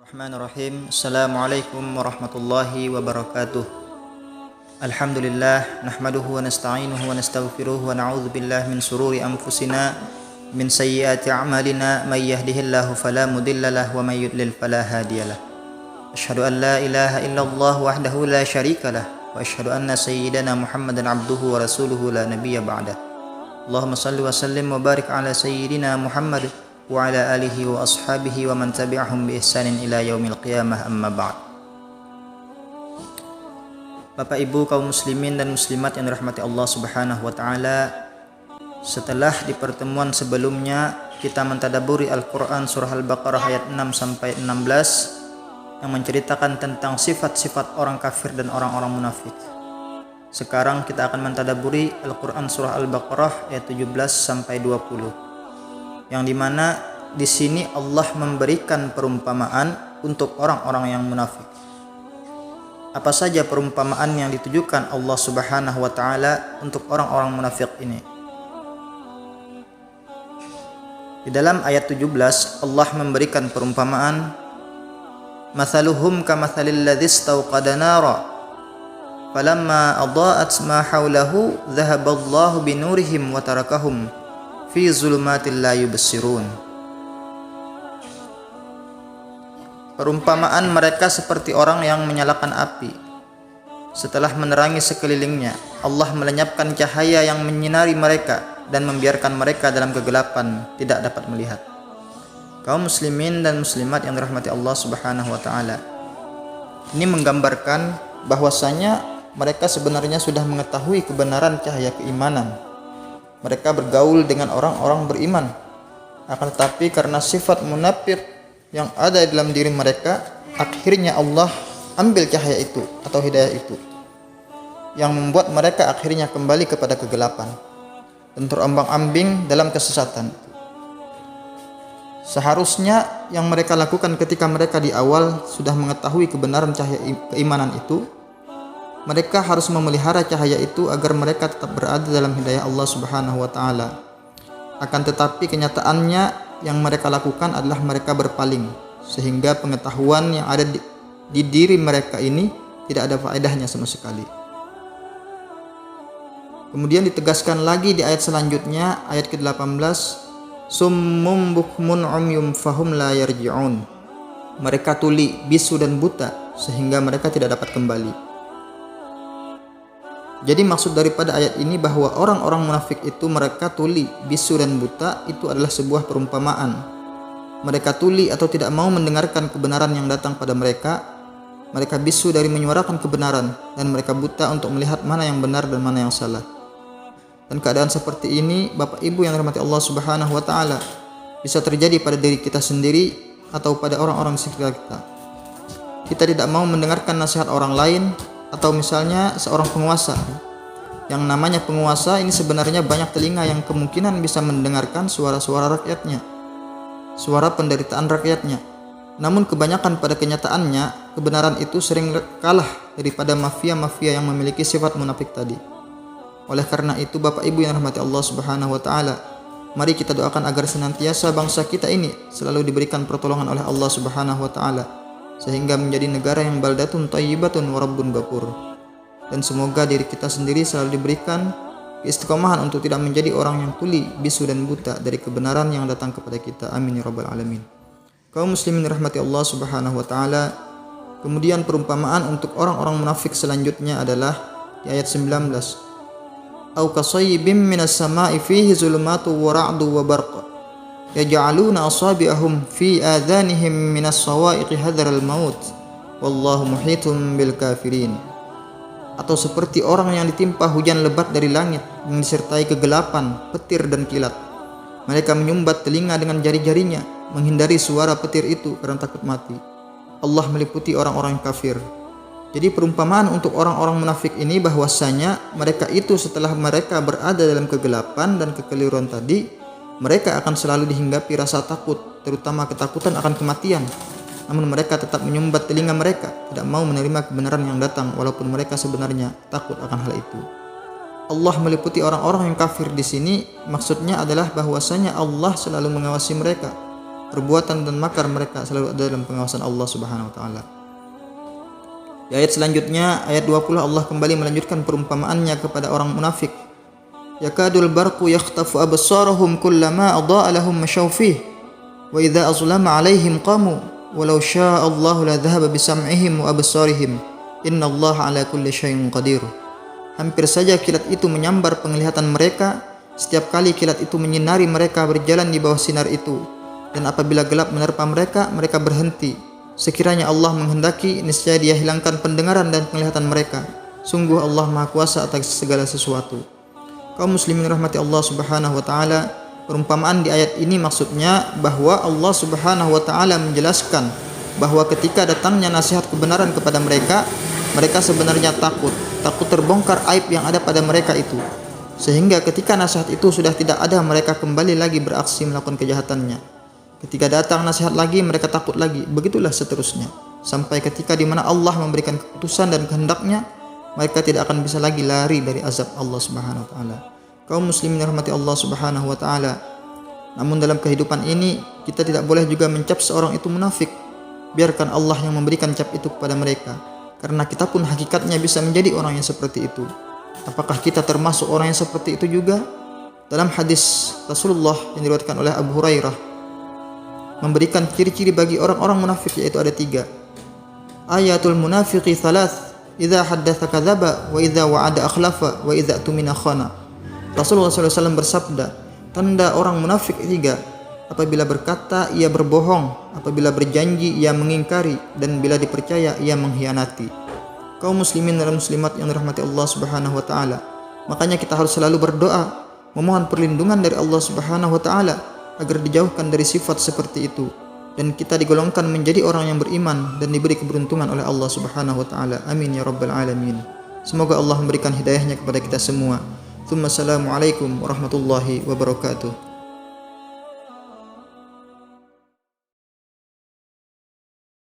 Bismillahirrahmanirrahim. Assalamualaikum warahmatullahi wabarakatuh. Alhamdulillah nahmaduhu wa nasta'inuhu wa nastaghfiruh wa na'udzu billahi min sururi anfusina min sayyiati a'malina may yahdihillahu fala mudilla lahu wa may yudlil fala hadiyalah. Asyhadu an la ilaha illallah wahdahu la syarikalah wa asyhadu anna sayyidana Muhammadan abduhu wa rasuluhu la nabiyya ba'dah. Allahumma shalli wa sallim wa barik ala sayyidina Muhammad wa ala alihi wa ashabihi wa man tabi'ahum bi ihsanin ila yaumil qiyamah, amma ba'd. Bapak Ibu kaum muslimin dan muslimat yang dirahmati Allah Subhanahu wa taala, setelah di pertemuan sebelumnya kita mentadaburi Al-Qur'an surah Al-Baqarah ayat 6 sampai 16 yang menceritakan tentang sifat-sifat orang kafir dan orang-orang munafik. Sekarang kita akan mentadaburi Al-Qur'an surah Al-Baqarah ayat 17 sampai 20. Yang dimana di sini Allah memberikan perumpamaan untuk orang-orang yang munafik. Apa saja perumpamaan yang ditujukan Allah Subhanahu wa taala untuk orang-orang munafik ini? Di dalam ayat 17 Allah memberikan perumpamaan, "Mathaluhum kamathalil ladzi istawqada nara falamma adaa'at ma haulahu dhahaballahu binurihim wa tarakahum fi zulumatil la yubsirun." Perumpamaan mereka seperti orang yang menyalakan api. Setelah menerangi sekelilingnya, Allah melenyapkan cahaya yang menyinari mereka dan membiarkan mereka dalam kegelapan, tidak dapat melihat. Kaum muslimin dan muslimat yang dirahmati Allah Subhanahu wa taala, ini menggambarkan bahwasanya mereka sebenarnya sudah mengetahui kebenaran cahaya keimanan. Mereka bergaul dengan orang-orang beriman, akan tetapi karena sifat munafik yang ada dalam diri mereka, akhirnya Allah ambil cahaya itu atau hidayah itu, yang membuat mereka akhirnya kembali kepada kegelapan dan terombang-ambing dalam kesesatan. Seharusnya yang mereka lakukan ketika mereka di awal sudah mengetahui kebenaran cahaya keimanan itu, mereka harus memelihara cahaya itu agar mereka tetap berada dalam hidayah Allah Subhanahu wa taala. Akan tetapi kenyataannya yang mereka lakukan adalah mereka berpaling, sehingga pengetahuan yang ada di diri mereka ini tidak ada faedahnya sama sekali. Kemudian ditegaskan lagi di ayat selanjutnya, ayat ke-18, "Summum bukmun umyum fahum la yarji'un." Mereka tuli, bisu dan buta sehingga mereka tidak dapat kembali. Jadi maksud daripada ayat ini bahwa orang-orang munafik itu mereka tuli, bisu dan buta itu adalah sebuah perumpamaan. Mereka tuli atau tidak mau mendengarkan kebenaran yang datang pada mereka. Mereka bisu dari menyuarakan kebenaran dan mereka buta untuk melihat mana yang benar dan mana yang salah. Dan keadaan seperti ini, Bapak Ibu yang dirahmati Allah Subhanahu wa taala, bisa terjadi pada diri kita sendiri atau pada orang-orang sekitar kita. Kita tidak mau mendengarkan nasihat orang lain. Atau misalnya seorang penguasa. Yang namanya penguasa ini sebenarnya banyak telinga yang kemungkinan bisa mendengarkan suara-suara rakyatnya, suara penderitaan rakyatnya. Namun kebanyakan pada kenyataannya kebenaran itu sering kalah daripada mafia-mafia yang memiliki sifat munafik tadi. Oleh karena itu Bapak Ibu yang rahmati Allah Subhanahu wa taala, mari kita doakan agar senantiasa bangsa kita ini selalu diberikan pertolongan oleh Allah Subhanahu wa taala, sehingga menjadi negara yang baldatun thayyibatun wa rabbun ghafur. Dan semoga diri kita sendiri selalu diberikan keistiqomahan untuk tidak menjadi orang yang tuli, bisu dan buta dari kebenaran yang datang kepada kita. Amin ya rabbal alamin. Kaum muslimin rahmati Allah Subhanahu wa taala, kemudian perumpamaan untuk orang-orang munafik selanjutnya adalah di ayat 19. Au kasayyibim minas sama'i fihi zulumatu wa ra'du wa barq yaj'aluna asabi'ahum fi adhanihim minas sawa'iqi hadral maut wallahu muhitum bil kafirin. Atau seperti orang yang ditimpa hujan lebat dari langit yang disertai kegelapan, petir dan kilat. Mereka menyumbat telinga dengan jari-jarinya menghindari suara petir itu karena takut mati. Allah meliputi orang-orang kafir. Jadi perumpamaan untuk orang-orang munafik ini bahwasanya mereka itu setelah mereka berada dalam kegelapan dan kekeliruan tadi, mereka akan selalu dihinggapi rasa takut, terutama ketakutan akan kematian. Namun mereka tetap menyumbat telinga mereka, tidak mau menerima kebenaran yang datang walaupun mereka sebenarnya takut akan hal itu. Allah meliputi orang-orang yang kafir di sini maksudnya adalah bahwasanya Allah selalu mengawasi mereka perbuatan dan makar mereka selalu ada dalam pengawasan Allah Subhanahu wa taala. Di ayat selanjutnya, ayat 20, Allah kembali melanjutkan perumpamaannya kepada orang munafik. Yakadul barqu yakhtafu absarahum kullama adaa'a lahum mashaw fihi wa idza azlama 'alaihim qamu walau syaa'a Allahu la dhahaba bisam'ihim wa absarihim innallaha 'ala kulli syai'in qadir. Hampir saja kilat itu menyambar penglihatan mereka setiap kali kilat itu menyinari mereka berjalan di bawah sinar itu, dan apabila gelap menerpa mereka, mereka berhenti. Sekiranya Allah menghendaki, niscaya Dia hilangkan pendengaran dan penglihatan mereka. Sungguh Allah Maha Kuasa atas segala sesuatu. Kaum muslimin rahmati Allah Subhanahu wa taala, perumpamaan di ayat ini maksudnya bahwa Allah Subhanahu wa taala menjelaskan bahwa ketika datangnya nasihat kebenaran kepada mereka, mereka sebenarnya takut terbongkar aib yang ada pada mereka itu. Sehingga ketika nasihat itu sudah tidak ada, mereka kembali lagi beraksi melakukan kejahatannya. Ketika datang nasihat lagi, mereka takut lagi. Begitulah seterusnya. Sampai ketika di mana Allah memberikan keputusan dan kehendaknya, mereka tidak akan bisa lagi lari dari azab Allah Subhanahu wa taala. Kaum muslimin rahmati Allah Subhanahu wa taala. Namun dalam kehidupan ini, kita tidak boleh juga mencap seorang itu munafik. Biarkan Allah yang memberikan cap itu kepada mereka. Karena kita pun hakikatnya bisa menjadi orang yang seperti itu. Apakah kita termasuk orang yang seperti itu juga? Dalam hadis Rasulullah yang diriwayatkan oleh Abu Hurairah, memberikan ciri-ciri bagi orang-orang munafik, yaitu ada 3. Ayatul munafiqi thalath, idza haddatsa kadzaba wa idza wa'ada akhlafa wa idza tumina khana. Rasulullah SAW bersabda, tanda orang munafik 3, apabila berkata ia berbohong, apabila berjanji ia mengingkari, dan bila dipercaya ia mengkhianati. Kaum muslimin dan muslimat yang dirahmati Allah Subhanahu wa taala, makanya kita harus selalu berdoa, memohon perlindungan dari Allah Subhanahu wa taala agar dijauhkan dari sifat seperti itu, dan kita digolongkan menjadi orang yang beriman dan diberi keberuntungan oleh Allah Subhanahu wa taala. Amin ya rabbal alamin. Semoga Allah memberikan hidayahnya kepada kita semua. Assalamualaikum warahmatullahi wabarakatuh.